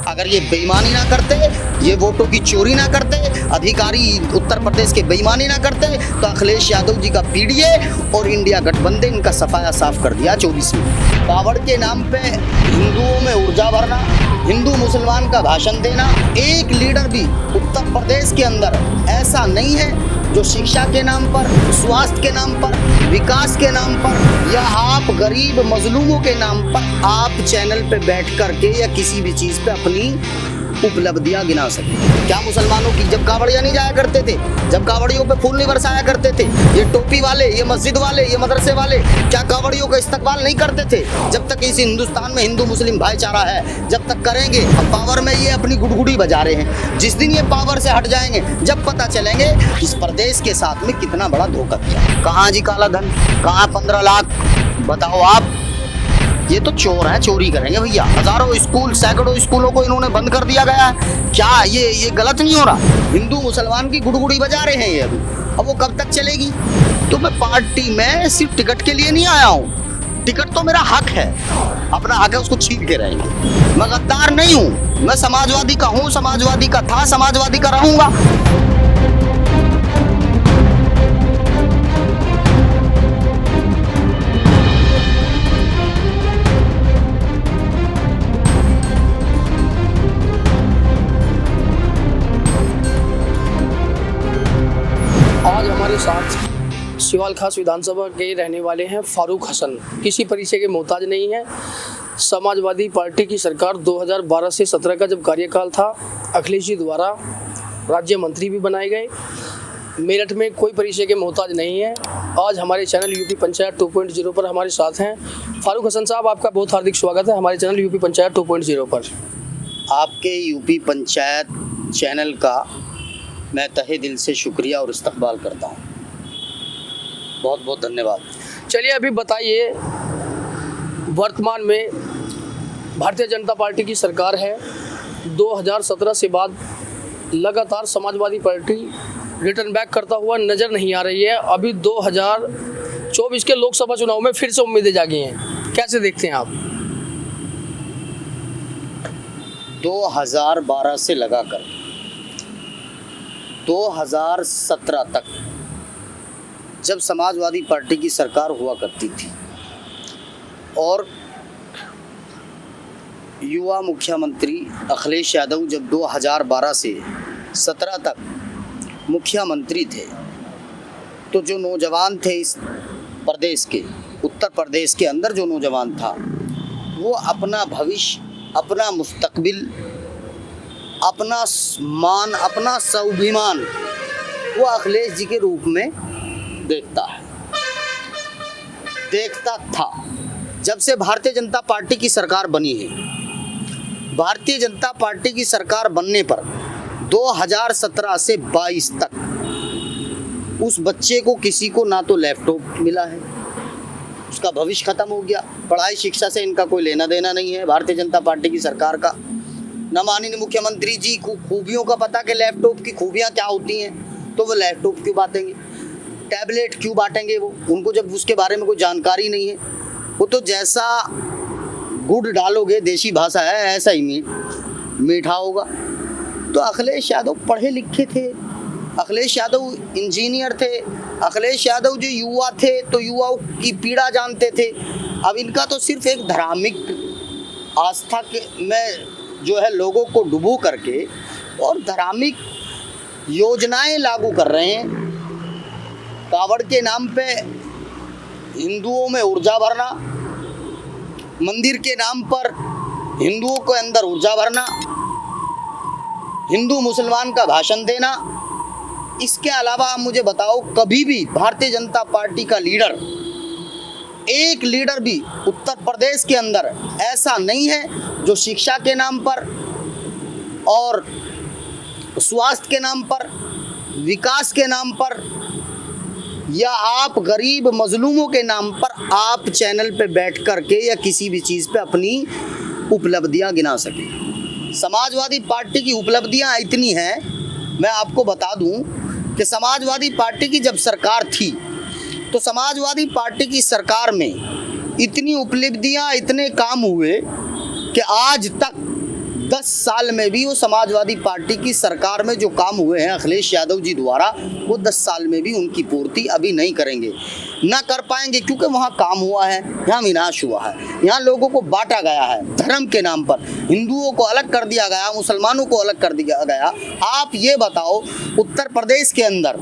अगर ये बेईमानी ना करते, ये वोटों की चोरी ना करते, अधिकारी उत्तर प्रदेश के बेईमानी ना करते, तो अखिलेश यादव जी का पीडीए और इंडिया गठबंधन इनका सफाया साफ कर दिया 24 में। पावर के नाम पे हिंदुओं में ऊर्जा भरना, हिंदू मुसलमान का भाषण देना, एक लीडर भी उत्तर प्रदेश के अंदर ऐसा नहीं है जो शिक्षा के नाम पर, स्वास्थ्य के नाम पर, विकास के नाम पर या आप गरीब मजलूमों के नाम पर आप चैनल पे बैठ करके या किसी भी चीज़ पे अपनी उपलब्धियां गिना सके। क्या मुसलमानों की जब कावड़िया नहीं जाया करते थे, जब कावड़ियों पे फूल नहीं बरसाया करते थे, ये टोपी वाले, ये मस्जिद वाले, ये मदरसे वाले क्या कावड़ियों का इस्तकबाल नहीं करते थे? जब तक इस हिंदुस्तान में हिंदू मुस्लिम भाईचारा है, जब तक करेंगे। अब पावर में ये अपनी गुड़गुड़ी बजा रहे हैं। जिस दिन ये पावर से हट जाएंगे, जब पता चलेंगे इस प्रदेश के साथ में कितना बड़ा धोखा किया। कहाँ जी काला धन, कहाँ 15 लाख, बताओ आप। ये तो चोर है, चोरी करेंगे भैया। हजारों स्कूल, सैकड़ों स्कूलों को इन्होंने बंद कर दिया गया है। क्या ये गलत नहीं हो रहा? हिंदू मुसलमान की गुड़गुड़ी बजा रहे हैं ये अभी। अब वो कब तक चलेगी? तो मैं पार्टी में सिर्फ टिकट के लिए नहीं आया हूँ। टिकट तो मेरा हक है, अपना हक है, उसको छीन के रहेंगे। मैं गद्दार नहीं हूँ, मैं समाजवादी का हूँ, समाजवादी का था, समाजवादी का रहूंगा। आज हमारे साथ सिवाल खास विधानसभा के रहने वाले हैं फारूक हसन। किसी परिचय के मोहताज नहीं है। समाजवादी पार्टी की सरकार 2012 से 17 का जब कार्यकाल था, अखिलेश जी द्वारा राज्य मंत्री भी बनाए गए। मेरठ में कोई परिचय के मोहताज नहीं है। आज हमारे चैनल यूपी पंचायत 2.0 पर हमारे साथ हैं फारूक हसन साहब। आपका बहुत हार्दिक स्वागत है हमारे चैनल यूपी पंचायत 2.0 पर। आपके यूपी पंचायत चैनल का मैं तहे दिल से शुक्रिया और इस्तकबाल करता हूँ। बहुत बहुत धन्यवाद। चलिए अभी बताइए, वर्तमान में भारतीय जनता पार्टी की सरकार है। 2017 से बाद लगातार समाजवादी पार्टी रिटर्न बैक करता हुआ नज़र नहीं आ रही है। अभी 2024 के लोकसभा चुनाव में फिर से उम्मीदें जागी हैं। कैसे देखते हैं आप? 2012 से लगाकर 2017 तक जब समाजवादी पार्टी की सरकार हुआ करती थी और युवा मुख्यमंत्री अखिलेश यादव जब 2012 से 17 तक मुख्यमंत्री थे, तो जो नौजवान थे इस प्रदेश के, उत्तर प्रदेश के अंदर जो नौजवान था, वो अपना भविष्य, अपना मुस्तकबिल, अपना मान, अपना स्वाभिमान वो अखिलेश जी के रूप में देखता था। जब से भारतीय जनता पार्टी की सरकार बनी है, भारतीय जनता पार्टी की सरकार बनने पर 2017 से 22 तक उस बच्चे को, किसी को ना तो लैपटॉप मिला है, उसका भविष्य खत्म हो गया। पढ़ाई शिक्षा से इनका कोई लेना देना नहीं है भारतीय जनता पार्टी की सरकार का। न माननीय मुख्यमंत्री जी को खूबियों का पता कि लैपटॉप की खूबियाँ क्या होती हैं, तो वो लैपटॉप क्यों बांटेंगे, टैबलेट क्यों बांटेंगे वो, उनको जब उसके बारे में कोई जानकारी नहीं है। वो तो जैसा गुड़ डालोगे, देसी भाषा है, ऐसा ही मीठा होगा। तो अखिलेश यादव पढ़े लिखे थे, अखिलेश यादव इंजीनियर थे, अखिलेश यादव जो युवा थे तो युवाओं की पीड़ा जानते थे। अब इनका तो सिर्फ एक धार्मिक आस्था में जो है लोगों को डुबो करके और धार्मिक योजनाएं लागू कर रहे हैं। कावड़ के नाम पे हिंदुओं में ऊर्जा भरना, मंदिर के नाम पर हिंदुओं के अंदर ऊर्जा भरना, हिंदू मुसलमान का भाषण देना। इसके अलावा आप मुझे बताओ, कभी भी भारतीय जनता पार्टी का लीडर, एक लीडर भी उत्तर प्रदेश के अंदर ऐसा नहीं है जो शिक्षा के नाम पर और स्वास्थ्य के नाम पर, विकास के नाम पर या आप गरीब मजलूमों के नाम पर आप चैनल पे बैठ करके या किसी भी चीज़ पे अपनी उपलब्धियां गिना सके। समाजवादी पार्टी की उपलब्धियां इतनी हैं, मैं आपको बता दूं कि समाजवादी पार्टी की जब सरकार थी तो समाजवादी पार्टी की सरकार में इतनी उपलब्धियां, इतने काम हुए कि आज तक 10 साल में भी वो समाजवादी पार्टी की सरकार में जो काम हुए हैं अखिलेश यादव जी द्वारा, वो 10 साल में भी उनकी पूर्ति अभी नहीं करेंगे, ना कर पाएंगे, क्योंकि वहाँ काम हुआ है, यहाँ विनाश हुआ है, यहाँ लोगों को बांटा गया है धर्म के नाम पर, हिंदुओं को अलग कर दिया गया, मुसलमानों को अलग कर दिया गया। आप ये बताओ, उत्तर प्रदेश के अंदर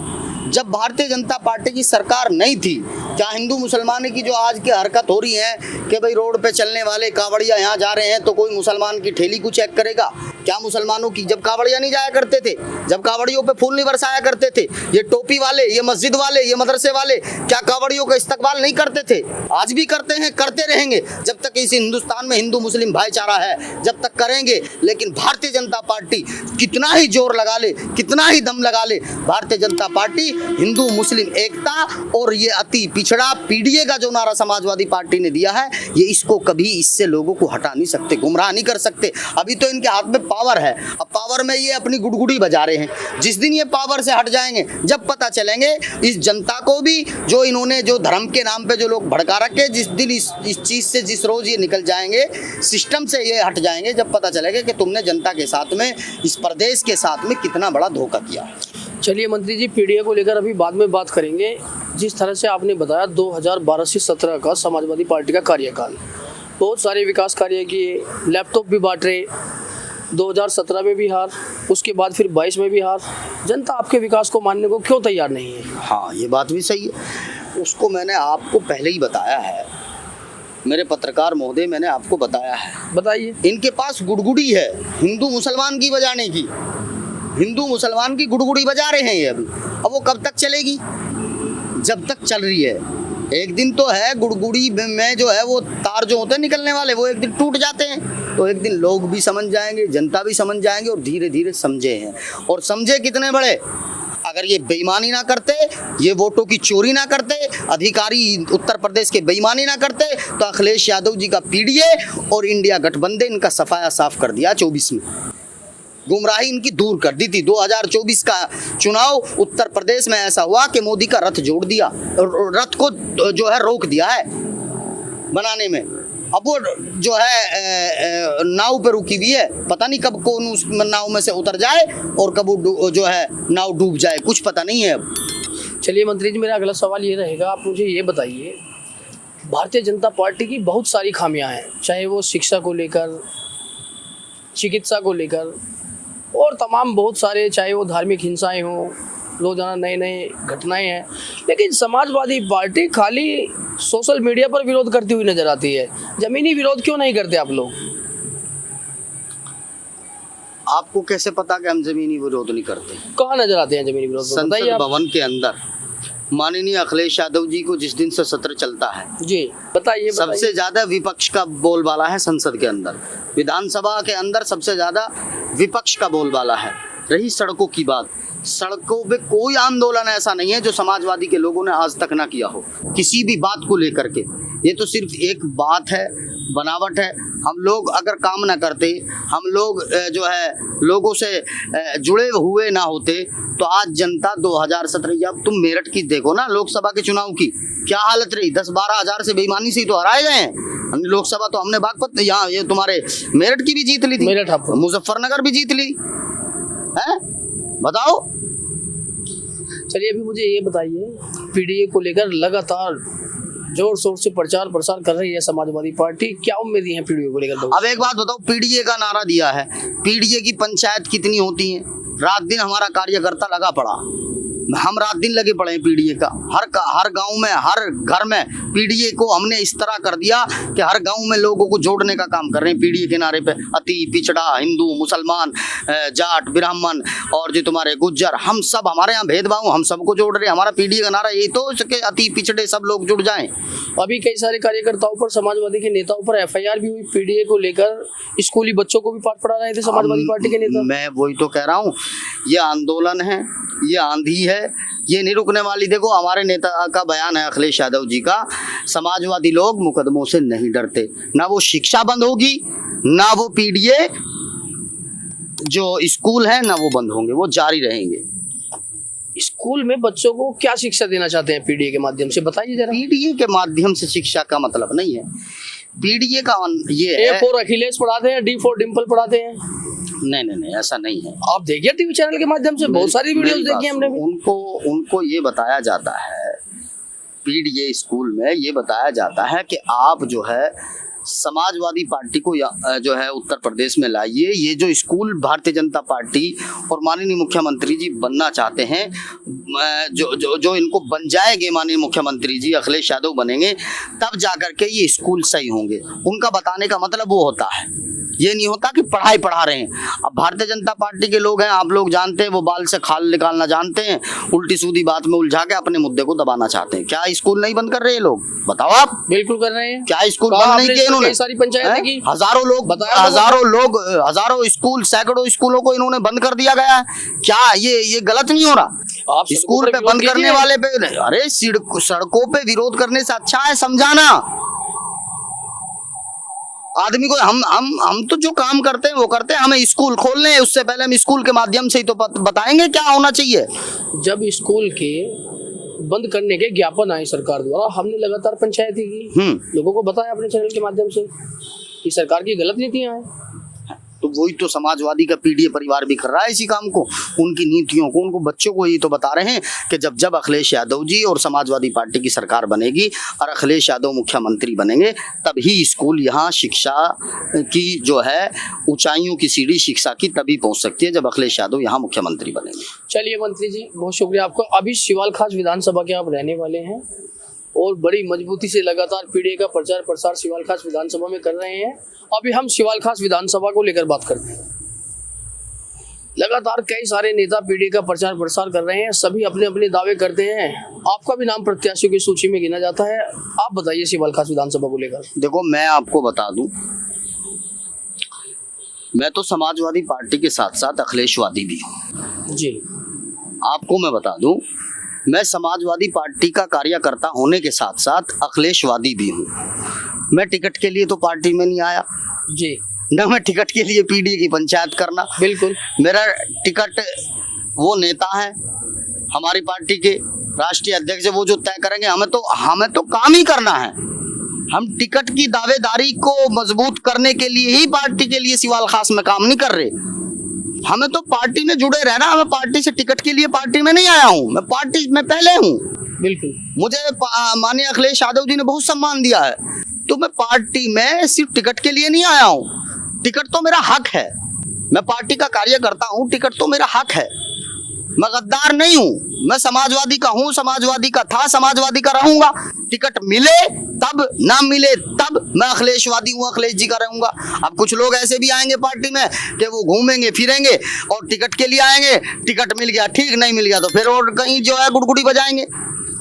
जब भारतीय जनता पार्टी की सरकार नहीं थी, क्या हिंदू मुसलमान की जो आज की हरकत हो रही है कि भाई रोड पे चलने वाले कावड़िया यहाँ जा रहे हैं तो कोई मुसलमान की ठेली को चेक करेगा? क्या मुसलमानों की, जब कावड़िया नहीं जाया करते थे, जब कावड़ियों पे फूल नहीं बरसाया करते थे, ये टोपी वाले, ये मस्जिद वाले, ये मदरसे वाले, क्या कावड़ियों का इस्तकबाल नहीं करते थे? आज भी करते हैं, करते रहेंगे जब तक इस हिंदुस्तान में हिंदू मुस्लिम भाईचारा है, जब तक करेंगे। लेकिन भारतीय जनता पार्टी कितना ही जोर लगा ले, कितना ही दम लगा ले, भारतीय जनता पार्टी हिंदू मुस्लिम एकता और ये अति पिछड़ा पीडीए का जो नारा समाजवादी पार्टी ने दिया है, ये इसको कभी इससे लोगों को हटा नहीं सकते, गुमराह नहीं कर सकते। अभी तो इनके हाथ में पावर है, अब पावर में ये अपनी गुड़गुड़ी बजा रहे हैं। जिस दिन ये पावर से हट जाएंगे, जब पता चलेंगे इस जनता को भी, जो इन्होंने जो धर्म के नाम पे जो लोग भड़का रखे, जिस दिन इस चीज से जिस रोज ये निकल जाएंगे, सिस्टम से ये हट जाएंगे, जब पता चलेगा कि तुमने जनता के साथ में, इस प्रदेश के साथ में कितना बड़ा धोखा किया। चलिए मंत्री जी, पीडीए को लेकर अभी बाद में बात करेंगे। जिस तरह से आपने बताया 2012 से 17 का समाजवादी पार्टी का कार्यकाल, बहुत सारे विकास कार्य किए, लैपटॉप भी बांट रहे, 2017 में भी हार, उसके बाद फिर 22 में भी हार। जनता आपके विकास को मानने को क्यों तैयार नहीं है? हाँ, ये बात भी सही है, उसको मैंने आपको पहले ही बताया है, मेरे पत्रकार महोदय, मैंने आपको बताया है। बताइए। इनके पास गुड़गुड़ी है हिंदू मुसलमान की बजाने की, हिंदू मुसलमान की गुड़गुड़ी बजा रहे हैं ये अभी। अब वो कब तक चलेगी? जब तक चल रही है। एक दिन तो है गुड़गुड़ी में जो है वो तार जो होते हैं निकलने वाले, वो एक दिन टूट जाते हैं, तो एक दिन लोग भी समझ जाएंगे, जनता भी समझ जाएंगे, और धीरे धीरे समझे हैं। और समझे कितने बड़े? अगर ये बेईमानी ना करते, ये वोटों की चोरी ना करते, अधिकारी उत्तर प्रदेश के बेईमानी ना करते, तो अखिलेश यादव जी का पीडीए और इंडिया गठबंधन इनका सफाया साफ कर दिया 24 में, गुमराही इनकी दूर कर दी थी। 2024 का चुनाव उत्तर प्रदेश में ऐसा हुआ कि मोदी का रथ जोड़ दिया, रथ को जो है रोक दिया है बनाने में। अब वो जो है नाव पे रुकी हुई है, पता नहीं कब कौन उस नाव में से उतर जाए और कब वो जो है नाव डूब जाए, कुछ पता नहीं है अब। चलिए मंत्री जी, मेरा अगला सवाल ये रहेगा, आप मुझे ये बताइए, भारतीय जनता पार्टी की बहुत सारी खामियां हैं, चाहे वो शिक्षा को लेकर, चिकित्सा को लेकर और तमाम बहुत सारे, चाहे वो धार्मिक हिंसाएं हों, रोजाना नए नए घटनाएं हैं, लेकिन समाजवादी पार्टी खाली सोशल मीडिया पर विरोध करती हुई नजर आती है। जमीनी विरोध क्यों नहीं करते आप लोग? आपको कैसे पता कि हम जमीनी विरोध नहीं करते? कहाँ नजर आते हैं जमीनी विरोध? संसद भवन के अंदर माननीय अखिलेश यादव जी को जिस दिन से सत्र चलता है जी, बताइए। सबसे ज्यादा विपक्ष का बोलबाला है संसद के अंदर, विधानसभा के अंदर सबसे ज्यादा विपक्ष का बोलबाला है। रही सड़कों की बात, सड़कों पे कोई आंदोलन ऐसा नहीं है जो समाजवादी के लोगों ने आज तक ना किया हो, किसी भी बात को लेकर के। ये तो सिर्फ एक बात है, बनावट है। हम लोग अगर काम ना करते, हम लोग जो है लोगों से जुड़े हुए ना होते, तो आज जनता 2017, अब तुम मेरठ की देखो ना, लोकसभा के चुनाव की क्या हालत रही, 10-12 हजार से बेईमानी से ही तो हराए गए हैं। लोकसभा तो हमने बागपत, यहाँ ये तुम्हारे मेरठ की भी जीत ली थी, मेरठ, मुजफ्फरनगर भी जीत ली है, बताओ। चलिए अभी मुझे ये बताइए, पीडीए को लेकर लगातार जोर शोर से प्रचार प्रसार कर रही है समाजवादी पार्टी, क्या उम्मीदें हैं पीडीए को लेकर? अब एक बात बताओ, पीडीए का नारा दिया है, पीडीए की पंचायत कितनी होती है? रात दिन हमारा कार्यकर्ता लगा पड़ा, हम रात दिन लगे पड़े हैं पीडीए का। हर गांव में, हर घर में पीडीए को हमने इस तरह कर दिया कि हर गांव में लोगों को जोड़ने का काम कर रहे हैं पीडीए के नारे पे। अति पिछड़ा, हिंदू, मुसलमान, जाट, ब्राह्मण और जो तुम्हारे गुज्जर, हम सब, हमारे यहाँ भेदभाव, हम सबको जोड़ रहे हैं। हमारा पीडीए का नारा यही तो कि अति पिछड़े सब लोग जुड़ जाएं। अभी कई सारे कार्यकर्ताओं पर, समाजवादी के नेताओं पर एफआईआर भी हुई पीडीए को लेकर, स्कूली बच्चों को भी पाठ पढ़ा रहे थे समाजवादी पार्टी के नेता। मैं वही तो कह रहा हूँ, ये आंदोलन है, ये आंधी है, ये नहीं रुकने वाली। देखो हमारे नेता का बयान है, अखिलेश यादव जी का, समाजवादी लोग मुकदमों से नहीं डरते, ना वो शिक्षा बंद होगी, ना वो पीडीए जो स्कूल है ना वो बंद होंगे, वो जारी रहेंगे। स्कूल में बच्चों को क्या शिक्षा देना चाहते हैं पीडीए के माध्यम से, बताइए जरा। पीडीए के माध्यम से शिक्षा का मतलब नहीं है, पीडीए का ये A है। फॉर अखिलेश पढ़ाते हैं, D फॉर डिम्पल पढ़ाते हैं। नहीं, ऐसा नहीं है। आप देखिए टीवी चैनल के माध्यम से बहुत सारी वीडियोस मेरी देखी बात हमने भी। उनको ये बताया जाता है, पीडीए स्कूल में ये बताया जाता है कि आप जो है समाजवादी पार्टी को जो है उत्तर प्रदेश में लाइए। ये जो स्कूल भारतीय जनता पार्टी और माननीय मुख्यमंत्री जी बनना चाहते हैं, जो इनको बन जाएंगे माननीय मुख्यमंत्री जी, अखिलेश यादव बनेंगे, तब जाकर के ये स्कूल सही होंगे। उनका बताने का मतलब वो होता है, ये नहीं होता कि पढ़ाई पढ़ा रहे हैं। अब भारतीय जनता पार्टी के लोग हैं, आप लोग जानते हैं, वो बाल से खाल निकालना जानते हैं, उल्टी सीधी बात में उलझा के अपने मुद्दे को दबाना चाहते हैं। क्या स्कूल नहीं बंद कर रहे ये लोग? बताओ आप। बिल्कुल कर रहे हैं। क्या स्कूल बंद नहीं किए इन्होंने? सारी पंचायतें की हजारों लोग, हजारों स्कूल, सैकड़ों स्कूलों को इन्होंने बंद कर दिया गया है। क्या ये गलत नहीं हो रहा? आप स्कूल पे बंद करने वाले पे, अरे सड़कों पे विरोध करने से अच्छा है समझाना आदमी को। हम तो जो काम करते हैं वो करते हैं। हमें स्कूल खोलने हैं, उससे पहले हम स्कूल के माध्यम से ही तो बताएंगे क्या होना चाहिए। जब स्कूल के बंद करने के ज्ञापन आए सरकार द्वारा, हमने लगातार पंचायती की, लोगों को बताया अपने चैनल के माध्यम से कि सरकार की गलत नीतियां हैं। तो वही तो समाजवादी का पीडीए परिवार भी कर रहा है इसी काम को, उनकी नीतियों को, उनको बच्चों को यही तो बता रहे हैं कि जब अखिलेश यादव जी और समाजवादी पार्टी की सरकार बनेगी और अखिलेश यादव मुख्यमंत्री बनेंगे, तभी स्कूल यहाँ शिक्षा की जो है ऊंचाइयों की सीढ़ी शिक्षा की तभी पहुंच सकती है जब अखिलेश यादव यहाँ मुख्यमंत्री बनेंगे। चलिए मंत्री जी, बहुत शुक्रिया आपका। अभी सिवाल खास विधानसभा के आप रहने वाले हैं और बड़ी मजबूती से लगातार पीडीए का प्रचार प्रसार सिवाल खास विधानसभा में कर रहे हैं। अभी हम सिवाल खास विधानसभा को लेकर बात करते हैं। लगातार कई सारे नेता पीडीए का प्रचार प्रसार कर रहे हैं, सभी अपने अपने दावे करते हैं। आपका भी नाम प्रत्याशियों की सूची में गिना जाता है। आप बताइए सिवाल खास विधानसभा को लेकर। देखो, मैं आपको बता दूं, मैं तो समाजवादी पार्टी के साथ साथ अखिलेशवादी भी हूँ जी। आपको मैं बता दूं, मैं समाजवादी पार्टी का कार्यकर्ता होने के साथ साथ अखिलेशवादी भी हूँ। मैं टिकट के लिए तो पार्टी में नहीं आया जी, न मैं टिकट के लिए पीडीए की पंचायत करना। बिल्कुल। मेरा टिकट वो नेता है हमारी पार्टी के राष्ट्रीय अध्यक्ष, वो जो तय करेंगे। हमें तो काम ही करना है। हम टिकट की दावेदारी को मजबूत करने के लिए ही पार्टी के लिए सिवाल खास में काम नहीं कर रहे। हमें तो पार्टी में जुड़े रहना। हमें पार्टी से टिकट के लिए पार्टी में नहीं आया हूँ, मैं पार्टी में पहले हूँ। बिल्कुल। मुझे माननीय अखिलेश यादव जी ने बहुत सम्मान दिया है, तो मैं पार्टी में सिर्फ टिकट के लिए नहीं आया हूँ। टिकट तो मेरा हक है, मैं पार्टी का कार्यकर्ता हूँ, टिकट तो मेरा हक है। मैं गद्दार नहीं हूँ, मैं समाजवादी का हूँ, समाजवादी का था, समाजवादी का रहूंगा। टिकट मिले तब, ना मिले तब मैं अखिलेशवादी हूँ, अखिलेश जी का रहूंगा। अब कुछ लोग ऐसे भी आएंगे पार्टी में कि वो घूमेंगे फिरेंगे और टिकट के लिए आएंगे, टिकट मिल गया ठीक, नहीं मिल गया तो फिर और कहीं जो है गुड़गुड़ी बजाएंगे।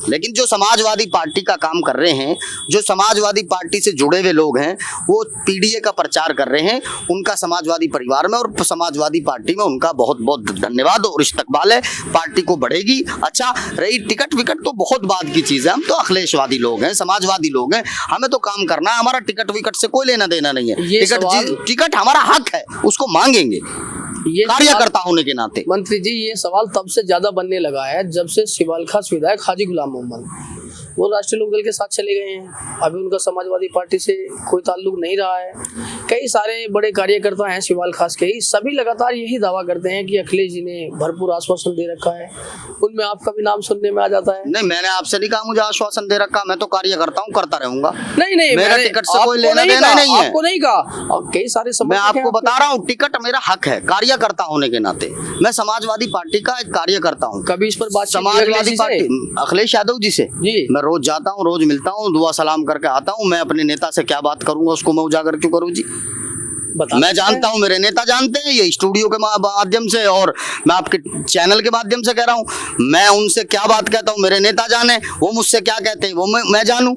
लेकिन जो समाजवादी पार्टी का काम कर रहे हैं, जो समाजवादी पार्टी से जुड़े हुए लोग हैं, वो पीडीए का प्रचार कर रहे हैं, उनका समाजवादी परिवार में और समाजवादी पार्टी में उनका बहुत बहुत धन्यवाद और इस्तकबाल है। पार्टी को बढ़ेगी। अच्छा, रही टिकट विकट तो बहुत बाद की चीज़ है। हम तो अखिलेशवादी लोग हैं, समाजवादी लोग हैं, हमें तो काम करना है। हमारा टिकट विकट से कोई लेना देना नहीं है। टिकट हमारा हक है, उसको मांगेंगे ये कार्यकर्ता होने के नाते। मंत्री जी, ये सवाल तब से ज्यादा बनने लगा है जब से सिवाल खास विधायक हाजी गुलाम मोहम्मद वो राष्ट्रीय लोकदल के साथ चले गए हैं। अभी उनका समाजवादी पार्टी से कोई ताल्लुक नहीं रहा है। कई सारे बड़े कार्यकर्ता हैं सिवाल खास के ही, सभी लगातार यही दावा करते हैं कि अखिलेश जी ने भरपूर आश्वासन दे रखा है। उनमें आपका भी नाम सुनने में आ जाता है। नहीं, मैंने आपसे नहीं कहा मुझे आश्वासन दे रखा, मैं तो कार्यकर्ता हूँ, करता रहूंगा। नहीं, मेरा टिकट से कोई लेना देना नहीं है। आपको नहीं कहा, और कई सारे मैं आपको बता रहा हूँ, टिकट मेरा हक है कार्यकर्ता होने के नाते। मैं समाजवादी पार्टी का एक कार्यकर्ता हूँ। कभी इस पर बात समाजवादी पार्टी अखिलेश यादव जी से जी, मैं रोज जाता हूँ, रोज मिलता हूँ, दुआ सलाम करके आता हूँ। मैं अपने नेता से क्या बात करूंगा, उसको मैं उजागर क्यों करूँ जी? मैं जानता हूँ, मेरे नेता जानते हैं, ये स्टूडियो के माध्यम से और मैं आपके चैनल के माध्यम से कह रहा हूँ। मैं उनसे क्या बात कहता हूँ मेरे नेता जाने, वो मुझसे क्या कहते हैं वो मैं जानूं।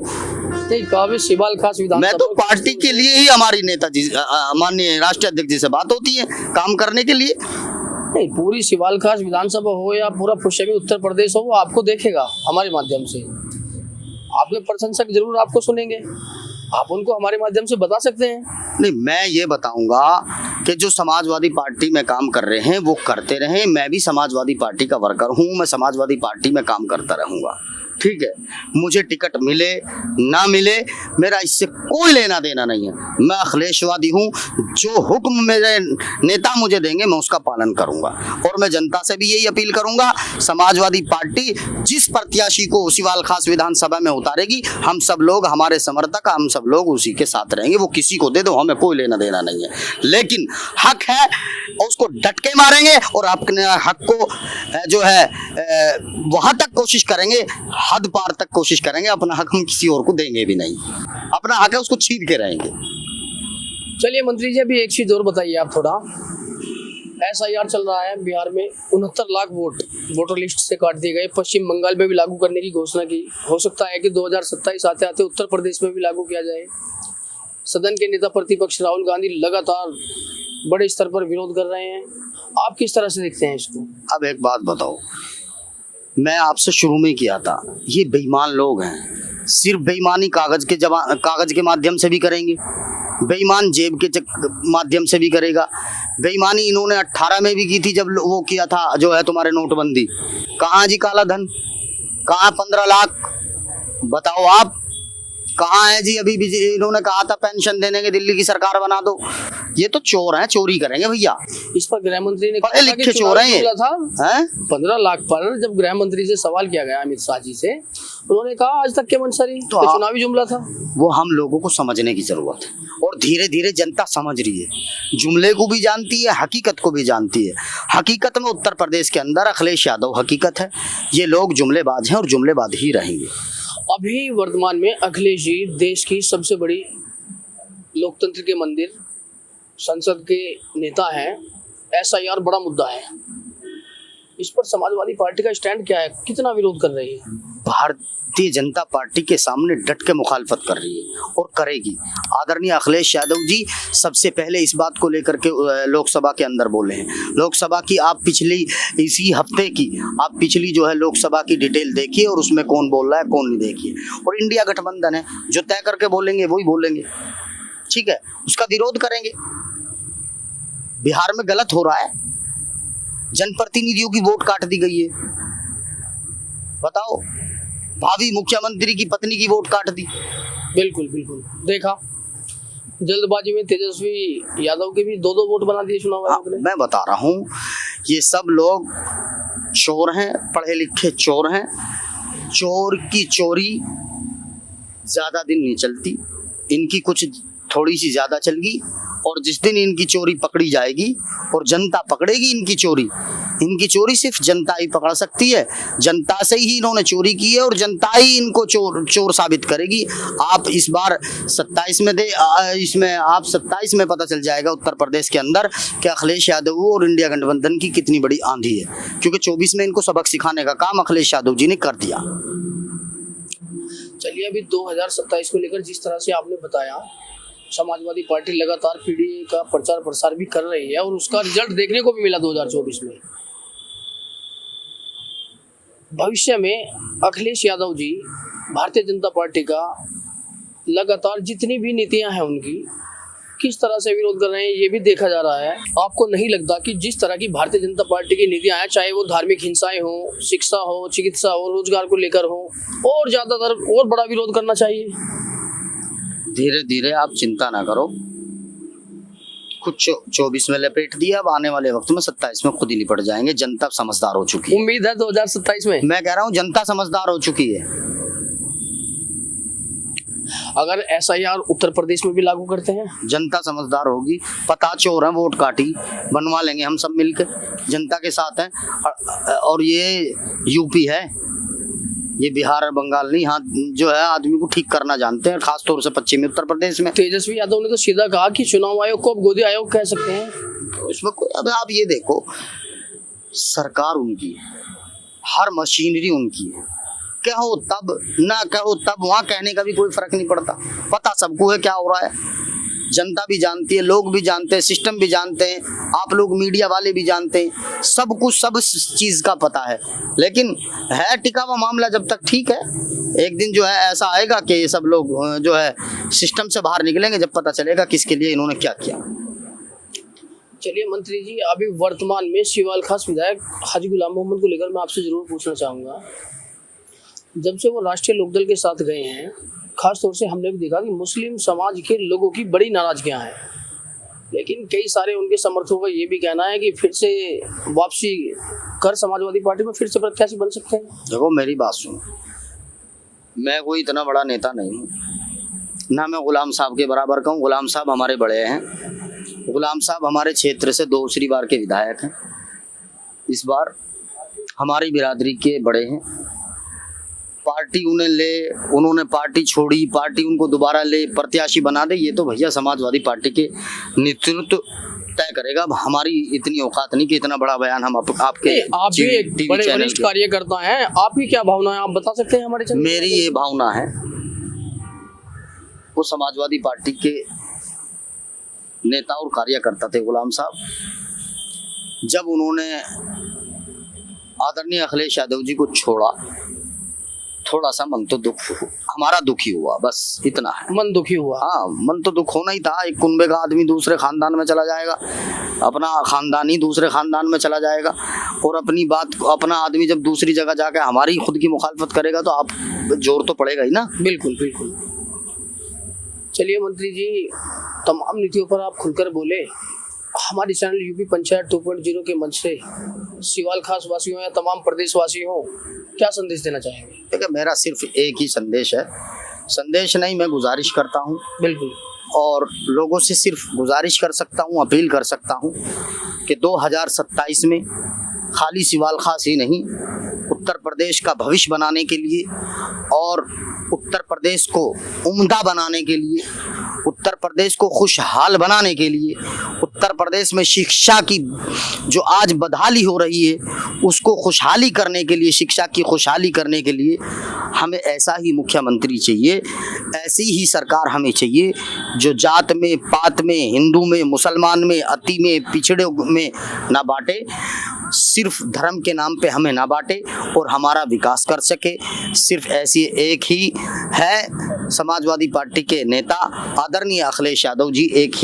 सिवाल खास विधानसभा मैं तो पार्टी के लिए ही हमारी नेता जी माननीय राष्ट्रीय अध्यक्ष जी से बात होती है काम करने के लिए। नहीं, पूरी सिवाल खास विधानसभा हो या पूरा पश्चिमी उत्तर प्रदेश हो, वो आपको देखेगा हमारे माध्यम से। आपके प्रशंसक जरूर आपको सुनेंगे, आप उनको हमारे माध्यम से बता सकते हैं। नहीं, मैं ये बताऊंगा कि जो समाजवादी पार्टी में काम कर रहे हैं वो करते रहें। मैं भी समाजवादी पार्टी का वर्कर हूँ, मैं समाजवादी पार्टी में काम करता रहूंगा। ठीक है, मुझे टिकट मिले ना मिले मेरा इससे कोई लेना देना नहीं है। मैं अखिलेशवादी हूँ, जो हुक्म मेरे नेता मुझे देंगे मैं उसका पालन करूंगा। और मैं जनता से भी यही अपील करूंगा, समाजवादी पार्टी जिस प्रत्याशी को सिवाल खास विधानसभा में उतारेगी, हम सब लोग, हमारे समर्थक, हम सब लोग उसी के साथ रहेंगे। वो किसी को दे दो, हमें कोई लेना देना नहीं है, लेकिन हक है और उसको डट के मारेंगे और अपने हक को जो है वहां तक कोशिश करेंगे, हद पार तक कोशिश करेंगे। अपना हक हम किसी और को देंगे भी नहीं, अपना हक है उसको छीन के रहेंगे। चलिए मंत्री जी, अभी एक चीज और बताइए आप थोड़ा। SIR चल रहा है बिहार में, 69 लाख वोट वोटर लिस्ट से काट दिए गए। पश्चिम बंगाल में भी लागू करने की घोषणा की। हो सकता है कि 2027 आते आते उत्तर प्रदेश में भी लागू किया जाए। सदन के नेता प्रतिपक्ष राहुल गांधी लगातार बड़े स्तर पर विरोध कर रहे हैं। आप किस तरह से देखते हैं इसको? अब एक बात बताओ, मैं आपसे शुरू में किया था, ये बेईमान लोग हैं। सिर्फ बेईमानी कागज के माध्यम से भी करेंगे, बेईमान जेब के माध्यम से भी करेगा। बेईमानी इन्होंने 18 में भी की थी, जब वो किया था जो है तुम्हारे नोटबंदी। कहाँ जी काला धन, कहाँ 15 लाख, बताओ आप कहाँ है जी? अभी भी इन्होंने कहा था पेंशन देने के, दिल्ली की सरकार बना दो। ये तो चोर हैं, चोरी करेंगे भैया। इस पर गृह मंत्री ने पढ़े लिखे चोर हैं ये। 15 लाख पर जब गृह मंत्री से सवाल किया गया अमित शाह जी से, उन्होंने कहा आज तक के मंशरी तो चुनावी जुमला था। वो हम लोगों को समझने की जरूरत है और धीरे धीरे जनता समझ रही है, जुमले को भी जानती है, हकीकत को भी जानती है। हकीकत में उत्तर प्रदेश के अंदर अखिलेश यादव हकीकत है, ये लोग जुमलेबाज हैं और जुमलेबाज ही रहेंगे। अभी वर्तमान में अखिलेश जी देश की सबसे बड़ी लोकतंत्र के मंदिर, संसद के नेता हैं। SIR बड़ा मुद्दा है, इस पर समाजवादी पार्टी का स्टैंड क्या है? कितना विरोध कर रही है? भारतीय जनता पार्टी के सामने डट के मुखालफत कर रही है और करेगी। आदरणीय अखिलेश यादव जी सबसे पहले इस बात को लेकर के लोकसभा के अंदर बोले हैं। लोकसभा की आप इसी हफ्ते की आप पिछली जो है लोकसभा की डिटेल देखिए और उसमें कौन बोल रहा है कौन नहीं देखिए। और इंडिया गठबंधन है, जो तय करके बोलेंगे वही बोलेंगे, ठीक है, उसका विरोध करेंगे। बिहार में गलत हो रहा है, जनप्रतिनिधियों की वोट काट दी गई है। बताओ, भावी मुख्यमंत्री की पत्नी की वोट काट दी। बिल्कुल बिल्कुल देखा, जल्दबाजी में तेजस्वी यादव के भी 2-2 वोट बना दिए चुनाव आयोग ने। मैं बता रहा हूँ, ये सब लोग चोर हैं, पढ़े लिखे चोर हैं। चोर की चोरी ज्यादा दिन नहीं चलती, इनकी कुछ थोड़ी सी ज्यादा चलेगी और जिस दिन इनकी चोरी पकड़ी जाएगी और जनता पकड़ेगी इनकी चोरी सिर्फ जनता ही पकड़ सकती है। जनता से ही इन्होंने चोरी की है और जनता ही इनको चोर साबित करेगी। आप इस बार 27 में आप 27 में पता चल जाएगा उत्तर प्रदेश के अंदर कि अखिलेश यादव और इंडिया गठबंधन की कितनी बड़ी आंधी है, क्योंकि 24 में इनको सबक सिखाने का काम अखिलेश यादव जी ने कर दिया। चलिए, अभी 2027 को लेकर जिस तरह से आपने बताया, समाजवादी पार्टी लगातार PDA का प्रचार प्रसार भी कर रही है और उसका रिजल्ट देखने को भी मिला 2024 में। भविष्य में अखिलेश यादव जी भारतीय जनता पार्टी का लगातार जितनी भी नीतियां हैं उनकी किस तरह से विरोध कर रहे हैं, ये भी देखा जा रहा है। आपको नहीं लगता कि जिस तरह की भारतीय जनता पार्टी की नीतियां हैं, चाहे वो धार्मिक हिंसाएं हो, शिक्षा हो, चिकित्सा हो, रोजगार को लेकर हो, और ज्यादातर और बड़ा विरोध करना चाहिए? धीरे धीरे आप चिंता ना करो, कुछ 24 में लपेट दिया, अब आने वाले वक्त में 27 में खुद ही निपट जाएंगे। जनता समझदार हो चुकी है। उम्मीद है 2027 में? मैं कह रहा हूँ जनता समझदार हो चुकी है। अगर SIR उत्तर प्रदेश में भी लागू करते हैं, जनता समझदार होगी। पता चोर है, वोट काटी, बनवा लेंगे हम सब मिलकर, जनता के साथ हैं। और ये यूपी है, ये बिहार और बंगाल नहीं। हाँ, जो है आदमी को ठीक करना जानते हैं, खासतौर से पश्चिमी उत्तर प्रदेश में। तेजस्वी यादव ने तो सीधा कहा कि चुनाव आयोग को अब गोदी आयोग कह सकते हैं। तो इसमें अब आप ये देखो, सरकार उनकी है, हर मशीनरी उनकी है, कहो तब ना कहो तब, वहाँ कहने का भी कोई फर्क नहीं पड़ता। पता सबको है क्या हो रहा है, जनता भी जानती है, लोग भी जानते हैं, सिस्टम भी जानते हैं, आप लोग मीडिया वाले भी जानते हैं, सब कुछ सब चीज़ का पता है। लेकिन है टिका हुआ मामला जब तक, ठीक है। एक दिन जो है ऐसा आएगा कि ये सब लोग जो है सिस्टम से बाहर निकलेंगे, जब पता चलेगा किसके लिए इन्होंने क्या किया। चलिए मंत्री जी, अभी वर्तमान में सिवाल खास विधायक हाजी गुलाम मोहम्मद को लेकर मैं आपसे जरूर पूछना चाहूँगा। जब से वो राष्ट्रीय लोकदल के साथ गए हैं, खास तौर से हमने भी देखा कि मुस्लिम समाज के लोगों की बड़ी नाराजगियां हैं, लेकिन कई सारे उनके समर्थकों का ये भी कहना है कि फिर से वापसी कर समाजवादी पार्टी में फिर से प्रत्याशी बन सकते हैं। देखो मेरी बात सुनो, मैं कोई इतना बड़ा नेता नहीं हूँ, ना मैं गुलाम साहब के बराबर का हूँ। गुलाम साहब हमारे बड़े हैं, गुलाम साहब हमारे क्षेत्र से दूसरी बार के विधायक हैं, इस बार हमारी बिरादरी के बड़े हैं। पार्टी उन्होंने पार्टी छोड़ी, पार्टी उनको दोबारा ले प्रत्याशी बना दे, ये तो भैया समाजवादी पार्टी के नेतृत्व तय करेगा। अब हमारी इतनी औकात नहीं कि इतना बड़ा बयान हम आपके आप भी एक बड़े वरिष्ठ कार्यकर्ता हैं, आपकी क्या भावना है, आप बता सकते हैं हमारे चैनल? मेरी ये भावना है, वो समाजवादी पार्टी के नेता और कार्यकर्ता थे गुलाम साहब। जब उन्होंने आदरणीय अखिलेश यादव जी को छोड़ा, थोड़ा सा मन तो हमारा दुखी हुआ, बस इतना है। मन दुखी हुआ? हाँ, मन तो दुख होना ही था। एक कुनबे का आदमी दूसरे खानदान में चला जाएगा, अपना खानदान ही दूसरे खानदान में चला जाएगा, और अपना आदमी जब दूसरी जगह जाकर हमारी खुद की मुखालफत करेगा तो आप जोर तो पड़ेगा ही ना। बिल्कुल बिल्कुल। चलिए मंत्री जी, तमाम नीतियों पर आप खुलकर बोले। हमारे चैनल यूपी पंचायत 2.0 के मंच से सिवाल खास वासियों या तमाम प्रदेशवासियों क्या संदेश देना चाहेंगे? देखिए, मेरा सिर्फ एक ही संदेश है, संदेश नहीं, मैं गुजारिश करता हूँ। बिल्कुल। और लोगों से सिर्फ गुजारिश कर सकता हूँ, अपील कर सकता हूँ कि 2027 में खाली सिवाल खास ही नहीं, उत्तर प्रदेश का भविष्य बनाने के लिए और उत्तर प्रदेश को उम्दा बनाने के लिए, उत्तर प्रदेश को खुशहाल बनाने के लिए, उत्तर प्रदेश में शिक्षा की जो आज बदहाली हो रही है उसको खुशहाली करने के लिए, शिक्षा की खुशहाली करने के लिए हमें ऐसा ही मुख्यमंत्री चाहिए, ऐसी ही सरकार हमें चाहिए जो जात में, पात में, हिंदू में, मुसलमान में, अति में, पिछड़े में ना बांटे, सिर्फ धर्म के नाम पे हमें ना बांटे और हमारा विकास कर सके। सिर्फ ऐसी एक ही है समाजवादी पार्टी के नेता आदरणीय अखिलेश यादव जी, एक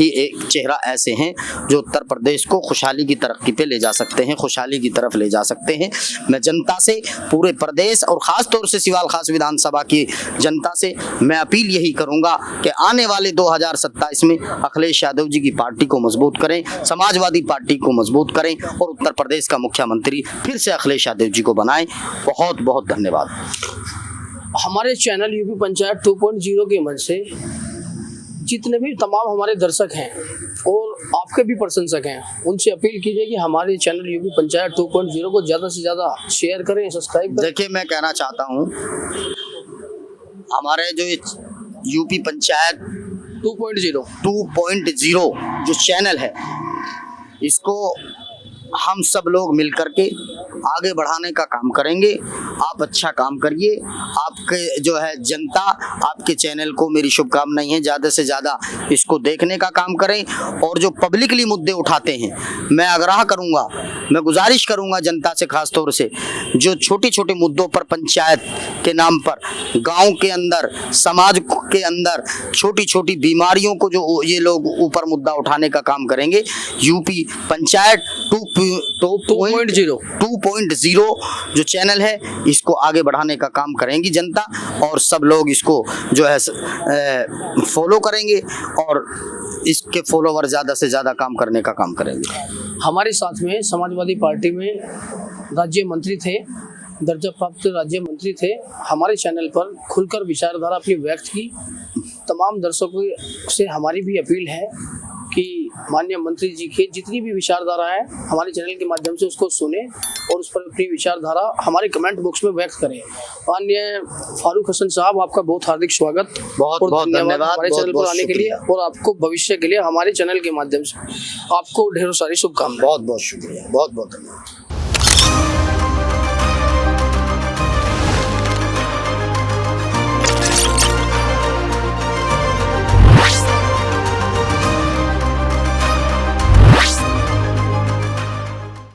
चेहरा ऐसे हैं जो उत्तर प्रदेश को खुशहाली की तरक्की पे ले जा सकते हैं, खुशहाली की तरफ ले जा सकते हैं। मैं जनता से, पूरे प्रदेश और ख़ास तौर से सिवाल खास विधानसभा की जनता से मैं अपील यही करूंगा कि आने वाले 2027 में अखिलेश यादव जी की पार्टी को मजबूत करें, समाजवादी पार्टी को मजबूत करें और उत्तर प्रदेश का मुख्यमंत्री फिर से अखिलेश यादव जी को बनाएं। बहुत बहुत धन्यवाद। हमारे चैनल यूपी पंचायत 2.0 के मंच से जितने भी तमाम हमारे दर्शक हैं और आपके भी प्रशंसक हैं, उनसे अपील कीजिए कि हमारे चैनल यूपी पंचायत 2.0 को ज़्यादा से ज़्यादा शेयर करें, सब्सक्राइब करें। देखिए, मैं कहना चाहता हूँ, हमारे जो यूपी पंचायत 2.0 जो चैनल है, इसको हम सब लोग मिल करके आगे बढ़ाने का काम करेंगे। आप अच्छा काम करिए, आपके जो है जनता, आपके चैनल को मेरी शुभकामनाएं हैं, ज़्यादा से ज़्यादा इसको देखने का काम करें और जो पब्लिकली मुद्दे उठाते हैं, मैं आग्रह करूंगा, मैं गुजारिश करूंगा जनता से, खास तौर से जो छोटे छोटे मुद्दों पर, पंचायत के नाम पर, गांव के अंदर, समाज के अंदर छोटी छोटी बीमारियों को जो ये लोग ऊपर मुद्दा उठाने का काम करेंगे, यूपी पंचायत 2.0 जो चैनल है, इसको आगे बढ़ाने का काम करेंगी जनता और सब लोग इसको जो है फॉलो करेंगे और इसके फॉलोवर ज़्यादा से ज़्यादा काम करने का काम करेंगे। हमारे साथ में समाजवादी पार्टी में राज्य मंत्री थे, दर्जा प्राप्त राज्य मंत्री थे, हमारे चैनल पर खुलकर विचारधारा अपनी व्यक्त की। तमाम दर्शकों से हमारी भी अपील है कि माननीय मंत्री जी के जितनी भी विचारधारा है हमारे चैनल के माध्यम से उसको सुने और उस पर अपनी विचारधारा हमारे कमेंट बॉक्स में व्यक्त करें। माननीय फारूक हसन साहब, आपका बहुत हार्दिक स्वागत, बहुत धन्यवाद हमारे चैनल पर आने के लिए और आपको भविष्य के लिए हमारे चैनल के माध्यम से आपको ढेरों सारी शुभकामनाएं। बहुत बहुत शुक्रिया, बहुत बहुत धन्यवाद।